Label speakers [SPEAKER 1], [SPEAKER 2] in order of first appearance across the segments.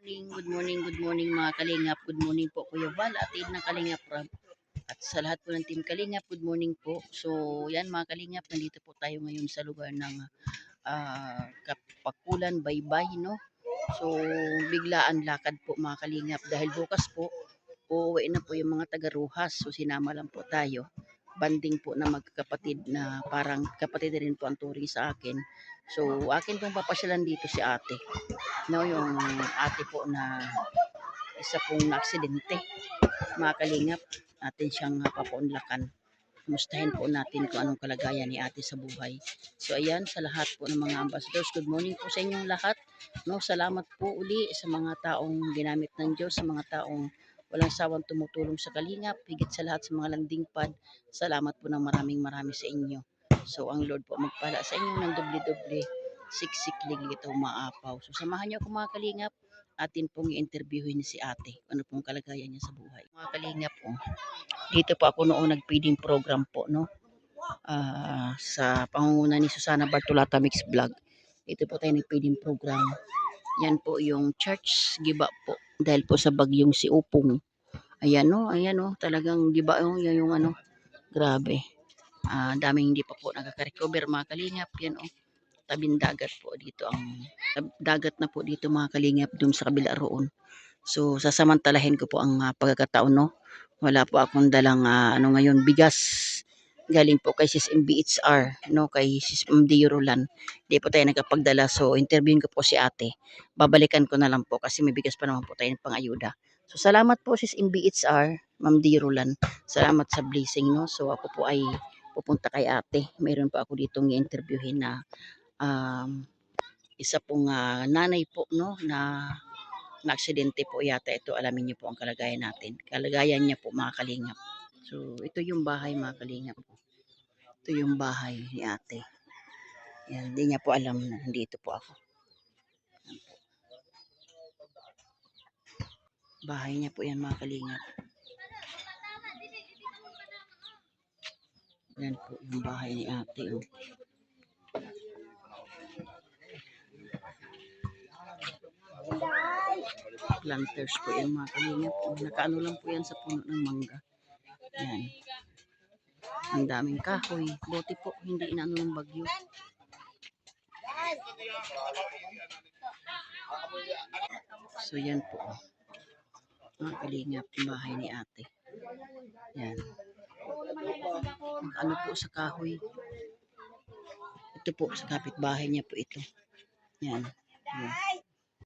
[SPEAKER 1] Good morning mga Kalingap. Good morning po Kuya Val, atid ng Kalingap Rob. At sa lahat po ng Team Kalingap, good morning po. So yan mga Kalingap, nandito po tayo ngayon sa lugar ng Kapakulan, Baybay, no? So biglaan lakad po mga Kalingap dahil bukas po, uuwi na po yung mga taga-Ruhas. So sinama lang po tayo. Banding po na magkapatid na parang kapatid rin po ang turing sa akin. So akin pong papasyalan dito si ate. No, yung ate po na isa pong na-aksidente. Mga Kalingap, natin siyang papaunlakan. Kumustahin po natin kung anong kalagayan ni ate sa buhay. So ayan, sa lahat po ng mga ambassadors, good morning po sa inyong lahat. No, salamat po uli sa mga taong ginamit ng Diyos, sa mga taong walang sawang tumutulong sa Kalingap, higit sa lahat sa mga landing pad. Salamat po ng maraming sa inyo. So ang Lord po magpala sa inyo ng doble-doble, siksik liglit o maapaw. So samahan niyo ako mga Kalingap, atin pong i-interviewin si ate. Ano pong kalagayan niya sa buhay. Mga Kalingap po, dito po ako noong nag-feeding program po, no? Sa pangunguna ni Susana Bartolata Mix Vlog. Ito po tayo nag-feeding program. Yan po yung church giba po. Dahil po sa bagyong si Upong. Ayan no, talagang giba yan yung ano, grabe. Daming hindi pa po nakaka-recover mga Kalingap. Yan tabing dagat po dito ang dagat na po dito mga Kalingap dun sa kabila roon. So sasamantalahin ko po ang pagkakataon, no. Wala po akong dalang ano ngayon bigas. Galing po kay Sis MBHR, no, kay Sis MD Roland. Hindi po tayo nagkapagdala. So interviewin ko po si ate. Babalikan ko na lang po kasi may bigas pa naman po tayo ng pangayuda. So salamat po Sis MBHR, Ma'am D. Roland. Salamat sa blessing, no. So ako po ay pupunta kay ate. Mayroon pa ako ditong i-interviewin na isa pong nanay po, no, na aksidente po yata ito. Alamin niyo po ang kalagayan niya po mga Kalingap. So ito yung bahay mga Kalingap. Ito yung bahay ni ate. Yan, hindi niya po alam na nandito po ako. Yan po. Bahay niya po yan mga Kalingap. Yan po yung bahay ni ate. Planters po yung mga Kalingap. Nakaano lang po yan sa puno ng mangga. Yan. Ang daming kahoy. Buti po hindi inaano ng bagyo. So yan po. Mga Kalingap, bahay ni ate. Yan. Ano po sa kahoy. Ito po sa kapitbahay niya po ito. Yan. Yan.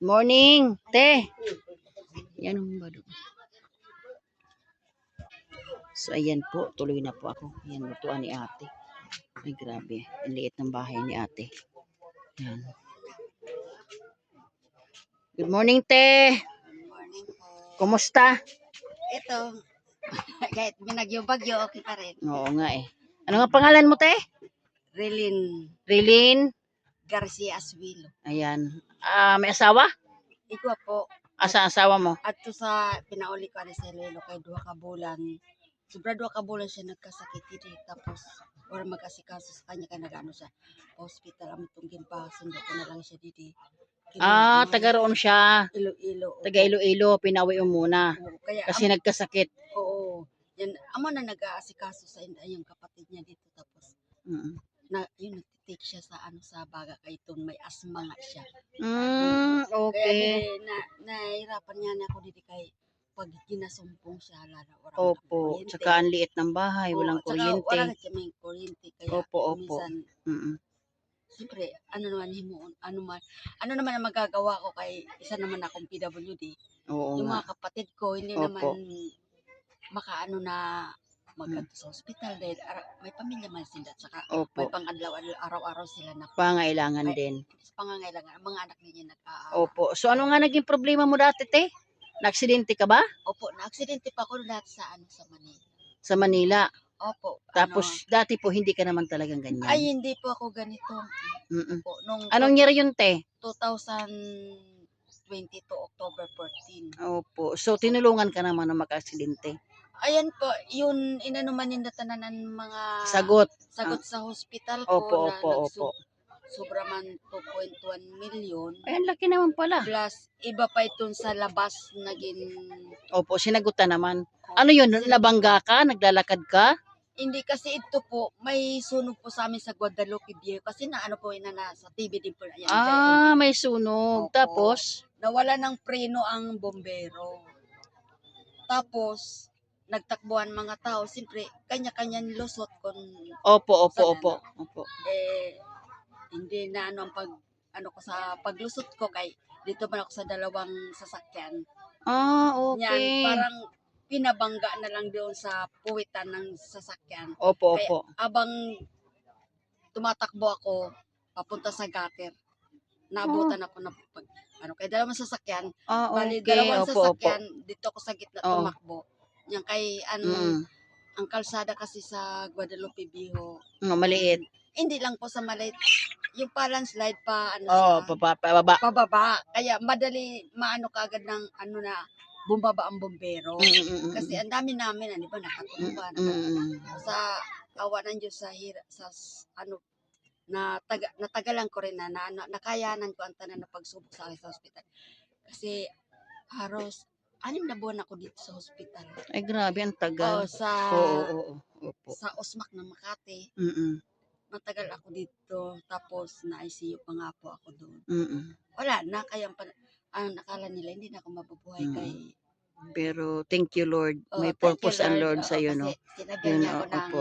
[SPEAKER 1] Morning, te. Yan ang bado. So ayan po, tuloy na po ako. Yan, lutuan ni ate. Ay grabe, ang liit ng bahay ni ate. Yan. Good morning, te.
[SPEAKER 2] Good morning po.
[SPEAKER 1] Kumusta?
[SPEAKER 2] Ito, kahit binagyo-bagyo, okay pa rin.
[SPEAKER 1] Oo nga eh. Ano nga pangalan mo, te?
[SPEAKER 2] Relin
[SPEAKER 1] Rilin.
[SPEAKER 2] Garcia Aswilo.
[SPEAKER 1] Ayan. May asawa?
[SPEAKER 2] Ikaw po,
[SPEAKER 1] Asa asawa mo?
[SPEAKER 2] adto sa pinauli ko sa Iloilo kay duha ka bulan. Sobra duha ka bulan siya nagkasakit dito. Tapos, wala mag-asikaso sa kanya kaya nag-ano siya. Hospital, amitong ginpasundo ko na lang siya dito.
[SPEAKER 1] Taga roon siya.
[SPEAKER 2] Iloilo.
[SPEAKER 1] Taga Iloilo, pinawi mo muna.
[SPEAKER 2] Oo, kaya,
[SPEAKER 1] Kasi nagkasakit.
[SPEAKER 2] oo. Yan, amo na nag-aasikaso sa yung kapatid niya dito. Tapos, yun, nagtitake siya sa sa baga kay itong may asma nga siya.
[SPEAKER 1] Okay.
[SPEAKER 2] Kaya nahirapan niya na ako dito kay pag ginasumpong siya lalo.
[SPEAKER 1] Opo. Tsaka ang liit ng bahay, walang kuryente.
[SPEAKER 2] Wala na siya may kuryente. Kaya
[SPEAKER 1] Opo.
[SPEAKER 2] minsan,
[SPEAKER 1] Mm-mm.
[SPEAKER 2] siyempre, ano naman ang magagawa ko kay isa naman akong PWD.
[SPEAKER 1] Oo
[SPEAKER 2] Yung
[SPEAKER 1] nga.
[SPEAKER 2] mga kapatid ko, hindi
[SPEAKER 1] Opo.
[SPEAKER 2] naman makaano na mag-adto sa hospital dahil may pamilya man sila saka may
[SPEAKER 1] Opo.
[SPEAKER 2] pang-adlaw araw-araw sila na
[SPEAKER 1] Pangailangan din.
[SPEAKER 2] pangangailangan ang mga anak niya
[SPEAKER 1] Opo. So ano nga naging problema mo dati, te? Na-aksidente ka ba?
[SPEAKER 2] Opo, na-aksidente pa ako dati sa sa Manila.
[SPEAKER 1] Sa Manila.
[SPEAKER 2] Opo.
[SPEAKER 1] Tapos dati po hindi ka naman talagang ganyan.
[SPEAKER 2] Ay, hindi po ako ganito.
[SPEAKER 1] Mm-mm.
[SPEAKER 2] Nung
[SPEAKER 1] Anong year yun, te?
[SPEAKER 2] 2022, October 14.
[SPEAKER 1] Opo. So tinulungan ka naman na maka-aksidente.
[SPEAKER 2] Ayan po, yun inanuman yung natananan mga
[SPEAKER 1] Sagot.
[SPEAKER 2] sa hospital ko
[SPEAKER 1] Opo.
[SPEAKER 2] sobra man 2.1 million.
[SPEAKER 1] Ay, ang laki naman pala.
[SPEAKER 2] Plus, iba pa itong sa labas naging...
[SPEAKER 1] Opo, sinagutan naman. Ano yun? Nabangga ka? Naglalakad ka?
[SPEAKER 2] Hindi kasi ito po, may sunog po sa amin sa Guadalupe Viejo. Kasi naano po ina na sa TV din po na yan.
[SPEAKER 1] May sunog.
[SPEAKER 2] Opo.
[SPEAKER 1] Tapos?
[SPEAKER 2] Nawala ng preno ang bombero. Tapos, nagtakbuhan mga tao. Siyempre, kanya-kanya lusot kung
[SPEAKER 1] Opo.
[SPEAKER 2] hindi na ano ang ko sa paglusot ko kay dito man ako sa dalawang sasakyan. Yan,
[SPEAKER 1] Okay.
[SPEAKER 2] parang pinabangga na lang doon sa puwitan ng sasakyan.
[SPEAKER 1] Opo.
[SPEAKER 2] Abang tumatakbo ako papunta sa gutter, naabutan ako ng kay dalawang sasakyan. Bali,
[SPEAKER 1] Okay.
[SPEAKER 2] dalawang
[SPEAKER 1] Opo.
[SPEAKER 2] sasakyan, dito ako sa gitna
[SPEAKER 1] Oo.
[SPEAKER 2] tumakbo. Yan kay ang kalsada kasi sa Guadalupe Viejo.
[SPEAKER 1] Maliit.
[SPEAKER 2] Hindi lang po sa maliit. Yung pa landslide pa
[SPEAKER 1] Pababa.
[SPEAKER 2] pababa. Kaya madali maano kaagad ng na bumaba ang bombero. Kasi ang dami namin, di ba, nakatumba. Sa awa ng Diyos natagalan ko rin na nakayanan ko ang tanan na pagsubok sa akin sa hospital. Kasi halos 6 na buwan ako dito sa hospital.
[SPEAKER 1] Ay, grabe, ang tagal.
[SPEAKER 2] Oo.
[SPEAKER 1] Opo.
[SPEAKER 2] Sa Osmac ng Makati. Matagal ako dito. Tapos na-ICU pa nga po ako doon. Wala na. Kaya ang nakala nila, hindi na ako mabubuhay kay...
[SPEAKER 1] Pero thank you Lord. May
[SPEAKER 2] thank you,
[SPEAKER 1] purpose ang Lord sa iyo, no?
[SPEAKER 2] Sinabihan niya ako ng...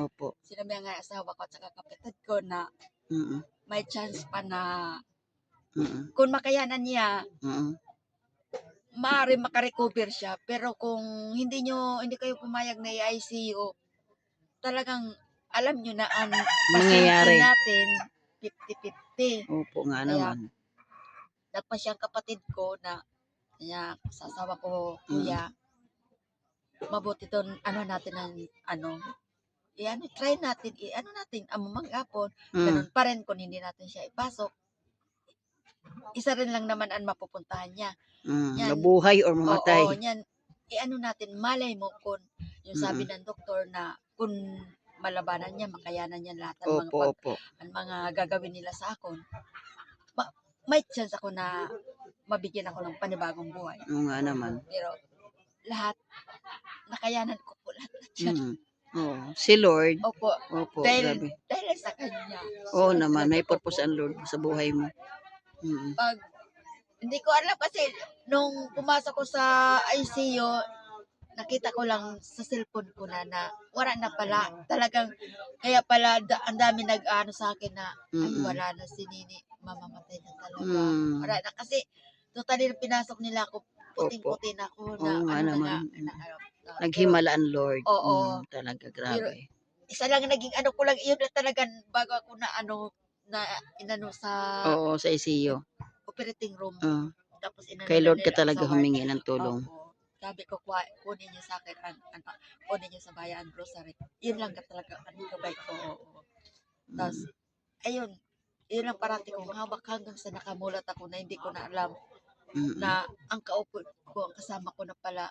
[SPEAKER 1] Opo.
[SPEAKER 2] Sinabihan nga asawa ko at saka kapatid ko na may chance pa na kung makayanan niya, maaari makarecover siya. Pero kung hindi kayo pumayag na i-ICU, talagang alam nyo na ang pasyente natin 50-50.
[SPEAKER 1] Opo nga naman.
[SPEAKER 2] Nagpa siyang kapatid ko na sa asawa ko, kuya, mabuti doon, try natin, manggapon, ganun pa rin kung hindi natin siya ipasok. Isa rin lang naman ang mapupuntahan niya.
[SPEAKER 1] Mabuhay or mamatay.
[SPEAKER 2] Oo, yan. Natin, malay mo kung yung sabi ng doktor na kung malabanan niya, makayanan niya lahat ng ang mga gagawin nila sa akin. May chance ako na mabigyan ako ng panibagong buhay.
[SPEAKER 1] Oo nga naman.
[SPEAKER 2] Pero lahat, nakayanan ko po lahat na siya.
[SPEAKER 1] Si Lord.
[SPEAKER 2] Opo.
[SPEAKER 1] Grabe.
[SPEAKER 2] Dahil sa kanya.
[SPEAKER 1] Oo naman, may purpose ang Lord sa buhay mo.
[SPEAKER 2] Hindi ko alam kasi nung pumasok ko sa ICU, nakita ko lang sa cellphone ko na wala na pala. Talagang, kaya pala ang dami nag-ano sa akin na, ay wala na si Nini, mamamatay na talaga. Wala na kasi, totally pinasok nila ako, puting-puti na ako na,
[SPEAKER 1] naghimala ang Lord.
[SPEAKER 2] Oo.
[SPEAKER 1] Talaga, grabe.
[SPEAKER 2] Isa lang naging ko lang, yun na talagang bago ako sa
[SPEAKER 1] sa ICU.
[SPEAKER 2] operating room. Tapos
[SPEAKER 1] Kay Lord ka talaga humingi ng tulong.
[SPEAKER 2] Sabi ko, kunin niyo sa akin, kunin niyo sa bayan, grocery. Yun lang talaga, kabay ko. Tapos, ayun, yun lang parati kong hawak hanggang sa nakamulat ako na hindi ko na alam na ang kaupo ko, ang kasama ko na pala,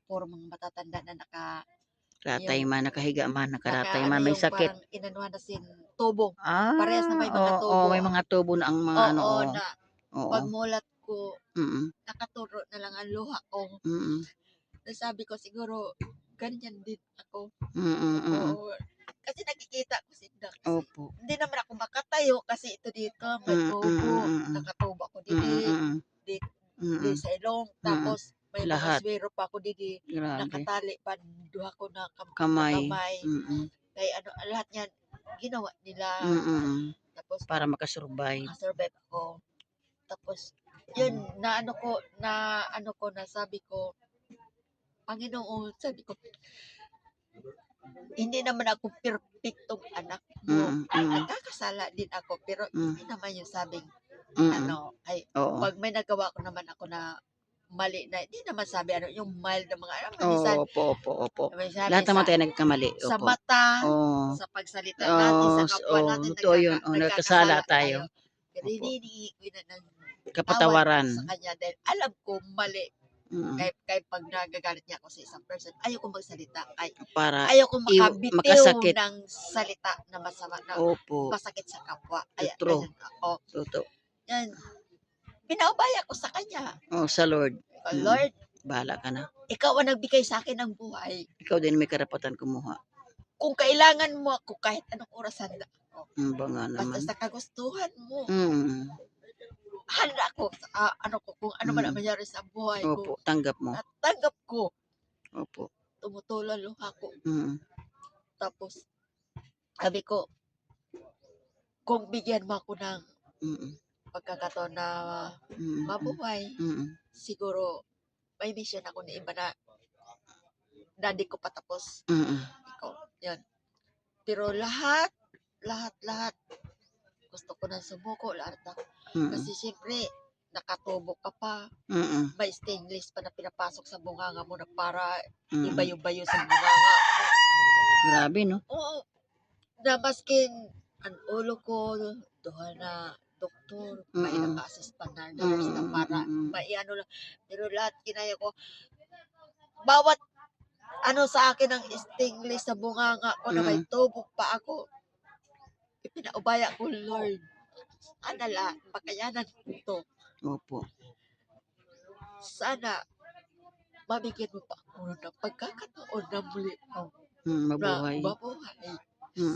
[SPEAKER 2] puro mga matatanda na
[SPEAKER 1] Ratay man, nakahiga man, nakaratay man, may sakit.
[SPEAKER 2] Parang inanuhan na tubo. Parehas na may mga tubo.
[SPEAKER 1] May mga tubo na ang mga
[SPEAKER 2] pagmulat ko, nakaturo na lang ang luha ko. Sabi ko, siguro, ganyan din ako. Kasi nakikita ko si Doc. Hindi naman ako makatayo kasi ito dito, may tubo. Nakatubo ako dito sa ilong. Tapos, may mga swero pa ako dito. Nakatali pa, duha ko na kamay. Kaya lahat yan, ginawa nila. Tapos,
[SPEAKER 1] para makasurvive.
[SPEAKER 2] Makasurvive ako. Tapos, yun, sabi ko, Panginoon, sabi ko, hindi naman ako perfectong anak mo. Nagkakasala din ako, pero hindi naman yung sabing, pag may nagawa ko naman ako na mali na, hindi naman sabi, yung mild na mga,
[SPEAKER 1] Opo. Lahat naman tayo nagkamali.
[SPEAKER 2] Sa mata, sa pagsalita natin, sa kapwa natin,
[SPEAKER 1] nagkakasala tayo.
[SPEAKER 2] Pero hindi ko na
[SPEAKER 1] Kapatawaran.
[SPEAKER 2] sa kanya dahil alam ko mali.
[SPEAKER 1] Mm.
[SPEAKER 2] Kay pag nagagalit niya ako sa isang person, ayoko magsalita.
[SPEAKER 1] Para
[SPEAKER 2] Ayoko makabitiw
[SPEAKER 1] makasakit.
[SPEAKER 2] ng salita na masama na
[SPEAKER 1] Opo.
[SPEAKER 2] masakit sa kapwa. Kaya
[SPEAKER 1] True.
[SPEAKER 2] ganyan ako.
[SPEAKER 1] Totoo.
[SPEAKER 2] Yan. Pinaubaya ko sa kanya.
[SPEAKER 1] Oh, sa Lord.
[SPEAKER 2] Oh, Lord,
[SPEAKER 1] Bahala ka na.
[SPEAKER 2] ikaw ang nagbigay sa akin ng buhay.
[SPEAKER 1] Ikaw din may karapatan kumuha.
[SPEAKER 2] Kung kailangan mo ako kahit anong oras handa ako.
[SPEAKER 1] Ba nga
[SPEAKER 2] Basta
[SPEAKER 1] naman.
[SPEAKER 2] sa kagustuhan mo.
[SPEAKER 1] Mm.
[SPEAKER 2] Handa ako sa kung ano man ang mangyari sa buhay
[SPEAKER 1] Opo,
[SPEAKER 2] ko.
[SPEAKER 1] tanggap mo.
[SPEAKER 2] At tanggap ko.
[SPEAKER 1] Opo.
[SPEAKER 2] Tumutulong luha ko. Tapos, sabi ko, kung bigyan mo ako ng pagkakataon na mabuhay, siguro may mission ako na iba na hindi ko patapos. Ikaw, yan. Pero lahat, gusto ko nang sumuko, lahat na. Kasi siyempre, nakatubo ka pa, may stainless pa na pinapasok sa bunganga mo na para ibayo-bayo sa bunganga mo.
[SPEAKER 1] Grabe, no?
[SPEAKER 2] Oo. Na maskin, ang ulo ko, duha na doktor, may naka-assist pa na nurse na para maiano lang. Pero lahat kinaya ko, bawat sa akin ang stainless sa bunganga ko na may tubo pa ako, ipinaubaya ko, Lord. Anala, makayanan ko.
[SPEAKER 1] Opo.
[SPEAKER 2] Sana, mabigyan mo pa ako ng pagkakataon na muli ako.
[SPEAKER 1] Mabuhay.
[SPEAKER 2] Na mabuhay.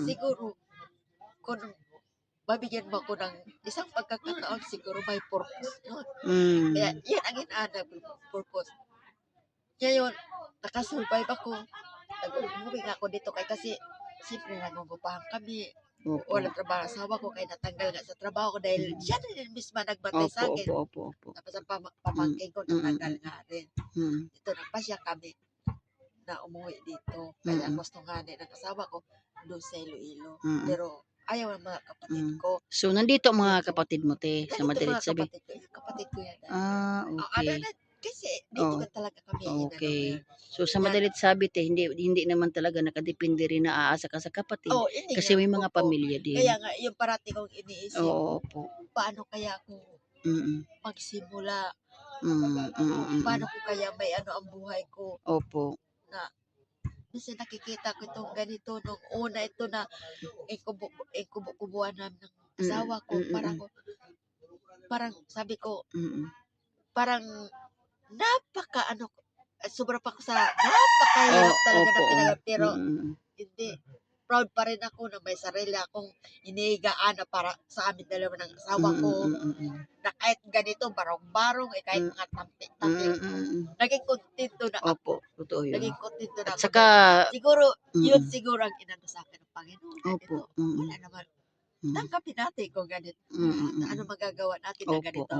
[SPEAKER 2] Siguro, kung mabigyan mo ako ng isang pagkakataon, siguro may purpose yun. Kaya, yan ang inaanap purpose. Ngayon, nakasurvive ako. Nag-umuwi nga ako dito kasi siyempre nangungupahan kami. Wala trabaho. Asawa ko kaya natanggal nga sa trabaho ko dahil siya na rin misma nagbantay sa akin.
[SPEAKER 1] Opo.
[SPEAKER 2] Tapos ang pamangkin ko natanggal nga rin. Dito nagpasya kami na umuwi dito. Kaya gusto nga din ng asawa ko doon sa Iloilo. Pero ayaw ng mga kapatid ko.
[SPEAKER 1] So, nandito ang mga kapatid mo, te, sa madalit sabi?
[SPEAKER 2] Kapatid ko yan.
[SPEAKER 1] Okay.
[SPEAKER 2] Kasi dito ka talaga kami.
[SPEAKER 1] Okay. So, sa madalit sabi, te, hindi naman talaga nakadepende rin na aasa ka sa kapatid. Kasi may mga pamilya din.
[SPEAKER 2] Kaya nga, yung parati kong iniisip,
[SPEAKER 1] Opo.
[SPEAKER 2] paano kaya ako magsimula? Paano ko kaya may ang buhay ko?
[SPEAKER 1] Opo.
[SPEAKER 2] Na, kasi nakikita ko itong ganito, nung una ito na kubuan namin ng asawa ko, parang sabi ko, parang sobra pa ako sa napakahirap talaga na pinagap, pero hindi, proud pa rin ako na may sarili akong inihigaan na para sa amin dalawa ng asawa ko, na kahit ganito, barong-barong, kahit mga tampi-tampi, naging kontento na ako.
[SPEAKER 1] Opo, totoo yun.
[SPEAKER 2] Naging kontento na
[SPEAKER 1] At
[SPEAKER 2] ako.
[SPEAKER 1] saka,
[SPEAKER 2] siguro, yun siguro ang inano sa akin ng Panginoon.
[SPEAKER 1] Opo.
[SPEAKER 2] Wala naman. Tanggapin natin kung ganito. Ano magagawa natin na ganito.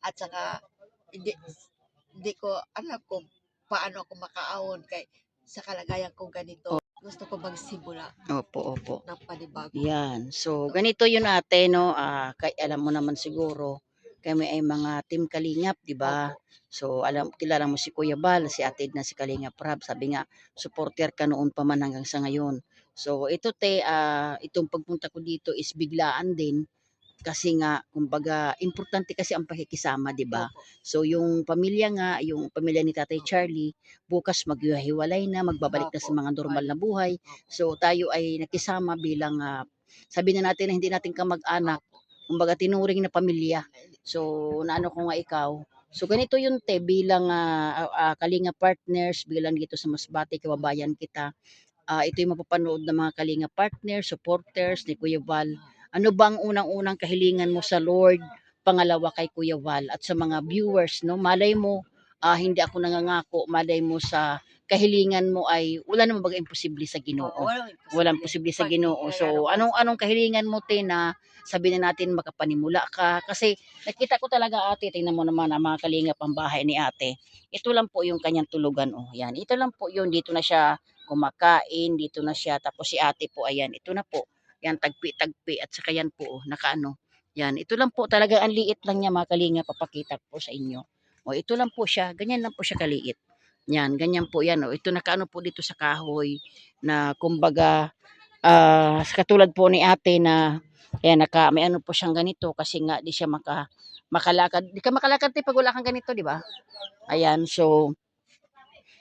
[SPEAKER 2] At saka, hindi ko alam kung paano ako makaahon sa kalagayan kong ganito. Gusto ko magsimula
[SPEAKER 1] Opo.
[SPEAKER 2] ng panibago.
[SPEAKER 1] Yan. So, ganito yun ate, no? Alam mo naman siguro, kami ay mga team Kalingap, di ba? So, kilala mo si Kuya Bal, si Ate Edna, si Kalingap Rab. Sabi nga, supporter ka noon pa man hanggang sa ngayon. So, ito te, itong pagpunta ko dito is biglaan din. Kasi nga, kumbaga, importante kasi ang pakikisama, di ba? So, yung pamilya nga, yung pamilya ni Tatay Charlie, bukas maghihiwalay na, magbabalik na sa mga normal na buhay. So, tayo ay nakisama bilang, sabi na natin na hindi natin kamag-anak, kumbaga tinuring na pamilya. So, naano ko nga ikaw. So, ganito yun te, bilang Kalinga partners, bilang dito sa Masbate, kababayan kita. Ito yung mapapanood ng mga Kalinga partners, supporters ni Kuya Val. Ano bang unang-unang kahilingan mo sa Lord? Pangalawa kay Kuya Val at sa mga viewers, no? Malay mo, hindi ako nangangako, malay mo sa kahilingan mo ay wala namang baga imposible sa Ginoo. Walang posible sa Ginoo. So, anong kahilingan mo te na sabihin na natin makapanimula ka? Kasi nakita ko talaga ate, tingnan mo naman ang mga Kalingap ang bahay ni ate. Ito lang po yung kanyang tulugan. Oh, yan. Ito lang po yun. Dito na siya kumakain, dito na siya. Tapos si ate po, ayan, ito na po. Yan, tagpi-tagpi. At saka yan po, nakaano. Yan, ito lang po talaga, ang liit lang niya mga Kalingap, papakita ko po sa inyo. O, ito lang po siya, ganyan lang po siya kaliit. Yan, ganyan po yan. O, ito nakaano po dito sa kahoy na kumbaga, katulad po ni ate na, yan, may ano po siyang ganito kasi nga di siya makalakad. Di ka makalakad te pag wala kang ganito, di ba? Ayan, so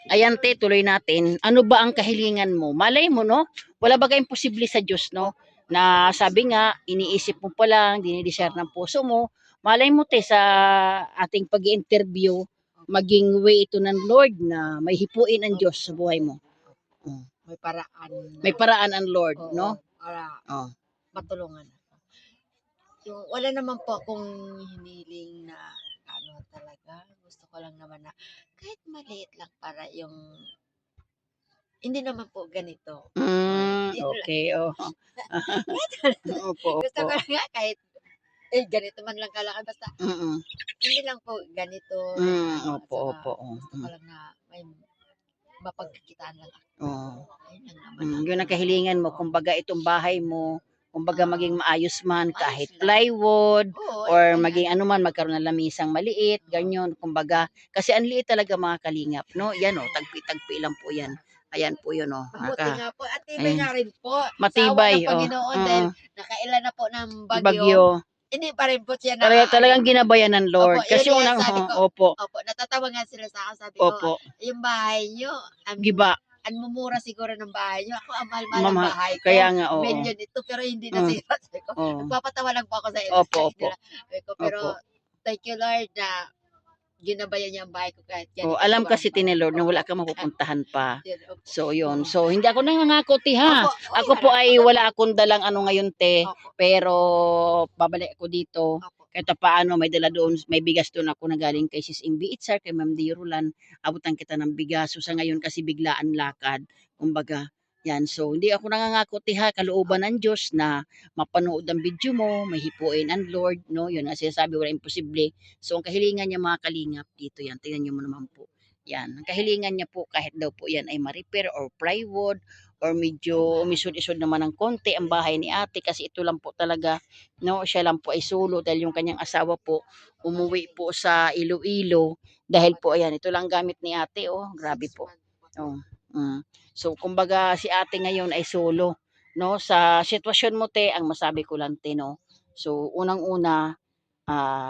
[SPEAKER 1] ayan te, tuloy natin. Ano ba ang kahilingan mo? Malay mo, no? Wala baga imposible sa Diyos, no? Na sabi nga, iniisip mo pa lang, dinidesire ng puso mo. Malay mo te, sa ating pag-interview, maging way ito ng Lord na may hipuin ang Diyos sa buhay mo. Mm.
[SPEAKER 2] May paraan
[SPEAKER 1] May
[SPEAKER 2] na,
[SPEAKER 1] paraan ang Lord,
[SPEAKER 2] oo,
[SPEAKER 1] no?
[SPEAKER 2] para
[SPEAKER 1] Oh.
[SPEAKER 2] matulungan ako. Yung wala naman po akong hiniling na ano talaga. Gusto ko lang naman na kahit maliit lang para yung hindi naman po ganito. Yun lang.
[SPEAKER 1] Okay, oh. Opo,
[SPEAKER 2] Gusto
[SPEAKER 1] opo.
[SPEAKER 2] ko lang nga kahit ganito man lang kalakad basta
[SPEAKER 1] Mm.
[SPEAKER 2] hindi lang po ganito
[SPEAKER 1] Opo,
[SPEAKER 2] saka
[SPEAKER 1] opo. Oh.
[SPEAKER 2] gusto ko lang na may mapagkakitaan lang ako.
[SPEAKER 1] Oh.
[SPEAKER 2] Ayun lang naman
[SPEAKER 1] Yun ang kahilingan mo. Kumbaga itong bahay mo, kumbaga maging maayos man,
[SPEAKER 2] maayos
[SPEAKER 1] kahit
[SPEAKER 2] lang.
[SPEAKER 1] plywood,
[SPEAKER 2] Oo,
[SPEAKER 1] or
[SPEAKER 2] ayun
[SPEAKER 1] maging
[SPEAKER 2] lang.
[SPEAKER 1] ano man, magkaroon ng lamisang maliit, ganyan. Kumbaga, kasi ang liit talaga mga kalingap, no? Yan oh, tagpi-tagpi lang po yan. Ayan po yun oh.
[SPEAKER 2] Mabuti nga po at tibay
[SPEAKER 1] Ayan.
[SPEAKER 2] nga rin po sa awa
[SPEAKER 1] Matibay,
[SPEAKER 2] ng
[SPEAKER 1] oh.
[SPEAKER 2] Panginoon dahil nakailan na po ng bagyo.
[SPEAKER 1] Bagyo.
[SPEAKER 2] Hindi pa rin po siya
[SPEAKER 1] Talagang ginabayan ng Lord.
[SPEAKER 2] Opo,
[SPEAKER 1] Kasi
[SPEAKER 2] yun
[SPEAKER 1] unang,
[SPEAKER 2] nga sabi ko.
[SPEAKER 1] opo,
[SPEAKER 2] Opo, natatawa nga sila sa akin. Sabi ko,
[SPEAKER 1] opo,
[SPEAKER 2] yung bahay nyo,
[SPEAKER 1] giba.
[SPEAKER 2] ang mumura siguro ng bahay nyo. Ako, ang mahal-mahal ng
[SPEAKER 1] Mama,
[SPEAKER 2] bahay ko.
[SPEAKER 1] kaya nga, oo.
[SPEAKER 2] Million ito, pero hindi nasira. Sabi ko,
[SPEAKER 1] Oo.
[SPEAKER 2] nagpapatawa lang po ako sa ila.
[SPEAKER 1] Opo, opo.
[SPEAKER 2] Sabi ko, pero
[SPEAKER 1] Opo.
[SPEAKER 2] thank you Lord na ginabayan niya ang bahay ko kahit ganito.
[SPEAKER 1] Alam
[SPEAKER 2] sobrang
[SPEAKER 1] kasi
[SPEAKER 2] bahay.
[SPEAKER 1] ni Lord na
[SPEAKER 2] Opo.
[SPEAKER 1] wala kang mapupuntahan pa.
[SPEAKER 2] Opo.
[SPEAKER 1] So, yun.
[SPEAKER 2] Oo.
[SPEAKER 1] So, hindi ako nangangako, te, ha?
[SPEAKER 2] Opo,
[SPEAKER 1] Ako po ay wala akong dalang ano ngayon, te.
[SPEAKER 2] Opo.
[SPEAKER 1] Pero, babalik ako dito.
[SPEAKER 2] Opo.
[SPEAKER 1] Kahit paano, may dala doon, may bigas doon ako na galing kay Sis Imbi Itzar, kay Ma'am Dirulan. Abutan kita ng bigas. So, sa ngayon kasi biglaan lakad. Kumbaga, yan. So, hindi ako nangangako, te, ha? Kalooban ng Diyos na mapanood ang video mo, may hipuin ang Lord, no? Yun ang sinasabi, wala imposible. So, ang kahilingan niya mga kalingap, dito yan. Tingnan niyo mo naman po. Yan. Ang kahilingan niya po, kahit daw po yan ay ma-repair or plywood, or medyo umisod-isod naman ng konti ang bahay ni ate, kasi ito lang po talaga, no? Siya lang po ay solo dahil yung kanyang asawa po, umuwi po sa Iloilo, dahil po, ayan, ito lang gamit ni ate, oh. Grabe po. Oh. So, kumbaga, si ate ngayon ay solo, no? Sa sitwasyon mo, te, ang masabi ko lang, te, no? So, unang-una,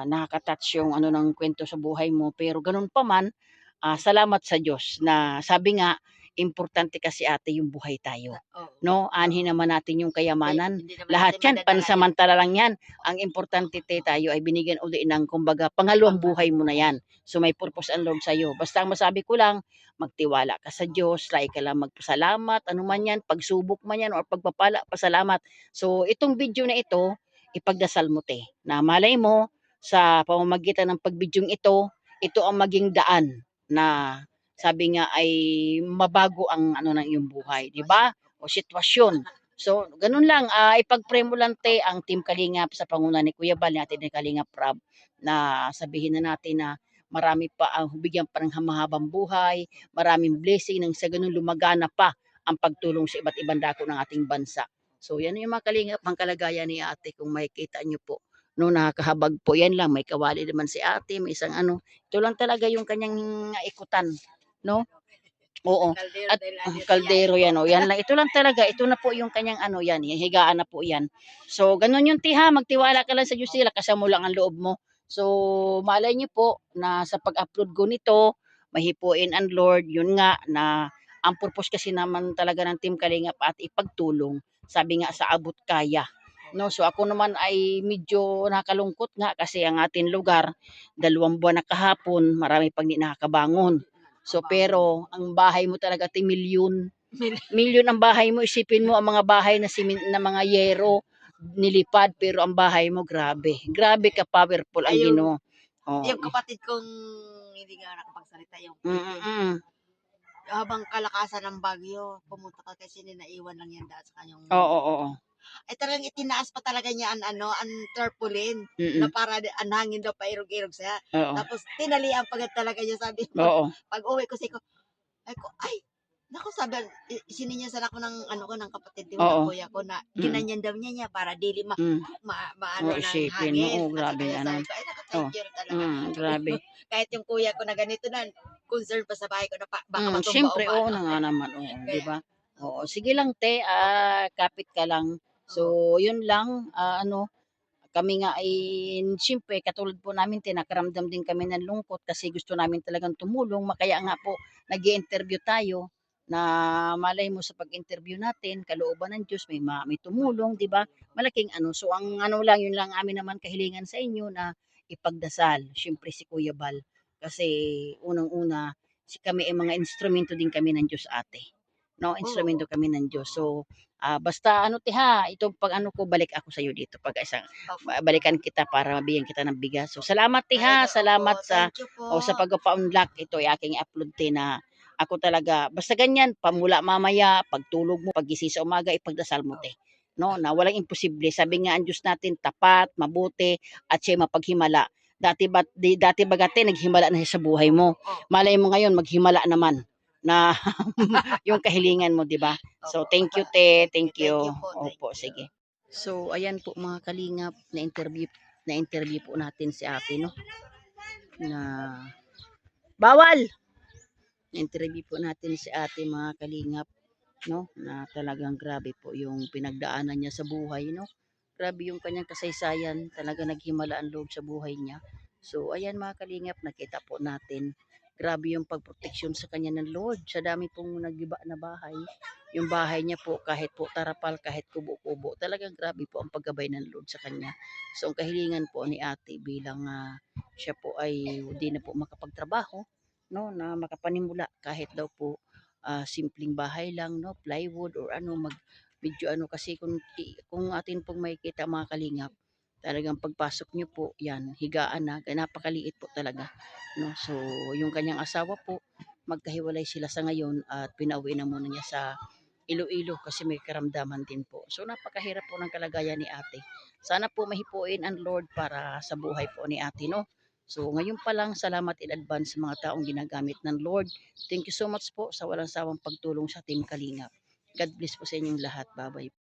[SPEAKER 1] nakaka-touch yung ano ng kwento sa buhay mo, pero ganun pa man, salamat sa Diyos na sabi nga, importante kasi ate yung buhay tayo. No? Anhin naman natin yung kayamanan. Lahat yan, pansamantala lang yan. Ang importante te, tayo ay binigyan uli ng kumbaga pangalawang buhay mo na yan. So may purpose ang Lord sa'yo. Basta ang masabi ko lang, magtiwala ka sa Diyos, like ka lang magpasalamat, ano man yan, pagsubok man yan, or pagpapala, pasalamat. So itong video na ito, ipagdasal mo te, na malay mo, sa pamamagitan ng pagbidyong ito ang maging daan na sabi nga ay mabago ang ano ng iyong buhay, di ba? O sitwasyon. So, ganun lang, ipag-pray mo lang te ang Team Kalingap sa panguna ni Kuya Bal, natin ni Kalingap Rob, na sabihin na natin na marami pa ang bigyan pa ng mahabang buhay, maraming blessing nang sa ganun lumagana pa ang pagtulong sa iba't ibang dako ng ating bansa. So, yan yung mga Kalingap, ang kalagayan ni ate kung makikita nyo po. No, nakakahabag po yan lang, may kawali naman si ate, may isang ano, ito lang talaga yung kanyang ikutan, no? Oo. At kaldero yan, oh. Yan lang. Ito lang talaga. Ito na po yung kanyang ano yan. Higaan na po yan. So, ganun yung tiha. Magtiwala ka lang sa Diyos sila. Kasama mo lang ang loob mo. So, malay niyo po na sa pag-upload ko nito, mahipuin ang Lord. Yun nga na ang purpose kasi naman talaga ng Team Kalingap at ipagtulong. Sabi nga sa abot kaya. No, so ako naman ay medyo nakalungkot nga kasi ang ating lugar, 2 buwan na kahapon, marami pang di nakakabangon. So pero ang bahay mo talaga ti milyon. Milyon ang bahay mo, isipin mo ang mga bahay na na mga yero nilipad, pero ang bahay mo grabe. Grabe ka powerful ang Ginoo. Oh.
[SPEAKER 2] Yung kapatid kong hindi nga nakapagsalita yung habang kalakasan ng bagyo, pumunta ka kasi naiwan lang yan dahil sa kanyang
[SPEAKER 1] Oo.
[SPEAKER 2] ay talagang itinaas pa talaga niya ang tarpaulin na para ang hangin daw pairog-irog siya. Tapos tinalian pa talaga niya, sabi ko. Pag uwi ko ay naku, sabi sininyasan ako ng ng kapatid ko ng kuya ko na ginanyan daw niya para dili maano ng hangin.
[SPEAKER 1] Grabe
[SPEAKER 2] yan.
[SPEAKER 1] ano.
[SPEAKER 2] Ay naku, thank you talaga.
[SPEAKER 1] Grabe.
[SPEAKER 2] Kahit yung kuya ko na ganito na concern pa sa bahay ko na baka matumba
[SPEAKER 1] Siyempre,
[SPEAKER 2] o
[SPEAKER 1] na nga naman, di ba? Oo, sige lang te, kapit ka lang. So, yun lang, kami nga ay siyempre katulad po namin tinakaramdam din kami ng lungkot kasi gusto namin talagang tumulong. Kaya nga po nag-i-interview tayo na malay mo sa pag-interview natin, kalooban ng Diyos may tumulong, 'di ba? Malaking ano. So ang ano lang, yun lang amin naman kahilingan sa inyo na ipagdasal, siyempre si Kuya Bal. Kasi unang-una, kami ay mga instrumento din kami ng Diyos ate. No, instrumento
[SPEAKER 2] Oo.
[SPEAKER 1] kami ng Diyos. So, basta ano te ha, itong pag ano ko, balik ako sa'yo dito. Pag isang,
[SPEAKER 2] Opo.
[SPEAKER 1] balikan kita para mabigyan kita ng bigas. So, salamat te ha,
[SPEAKER 2] Talaga, opo.
[SPEAKER 1] salamat sa,
[SPEAKER 2] Thank you po.
[SPEAKER 1] sa pagpa-unlock. Ito ay aking upload te na ako talaga, basta ganyan, pamula mamaya, pagtulog mo, paggising sa umaga, ipagdasal mo te. No, na walang imposible. Sabi nga ang Diyos natin, tapat, mabuti, at siya mapaghimala. Dati bagate naghimala na siya sa buhay mo.
[SPEAKER 2] Opo.
[SPEAKER 1] Malay mo ngayon maghimala naman na yung kahilingan mo, 'di ba? So
[SPEAKER 2] Opo.
[SPEAKER 1] thank you te, thank
[SPEAKER 2] Thank
[SPEAKER 1] you.
[SPEAKER 2] you po. Thank
[SPEAKER 1] Opo,
[SPEAKER 2] you.
[SPEAKER 1] sige. So ayan po mga kalingap, na interview po natin si Ate no na bawal. Na-interview po natin si Ate mga kalingap no na talagang grabe po yung pinagdaanan niya sa buhay no. Grabe yung kanyang kasaysayan, talaga naghimala ang loob sa buhay niya. So ayan mga kalingap, nakita po natin grabe yung pagproteksyon sa kanya ng Lord. Sa dami pong nagiba na bahay, yung bahay niya po kahit po tarapal, kahit kubo-kubo, talagang grabe po ang paggabay ng Lord sa kanya. So ang kahilingan po ni Ate bilang siya po ay hindi na po makapagtrabaho, no, na makapanimula kahit daw po simpleng bahay lang, no, plywood or ano, medyo ano kasi kung atin pong makikita mga kalingap, talagang pagpasok nyo po, yan, higaan na, napakaliit po talaga. No? So, yung kanyang asawa po, magkahiwalay sila sa ngayon at pinauwi na muna niya sa Iloilo kasi may karamdaman din po. So, napakahirap po ng kalagayan ni ate. Sana po mahipuin ang Lord para sa buhay po ni ate, no? So, ngayon pa lang, salamat in advance sa mga taong ginagamit ng Lord. Thank you so much po sa walang sawang pagtulong sa Team Kalingap. God bless po sa inyong lahat. Bye-bye.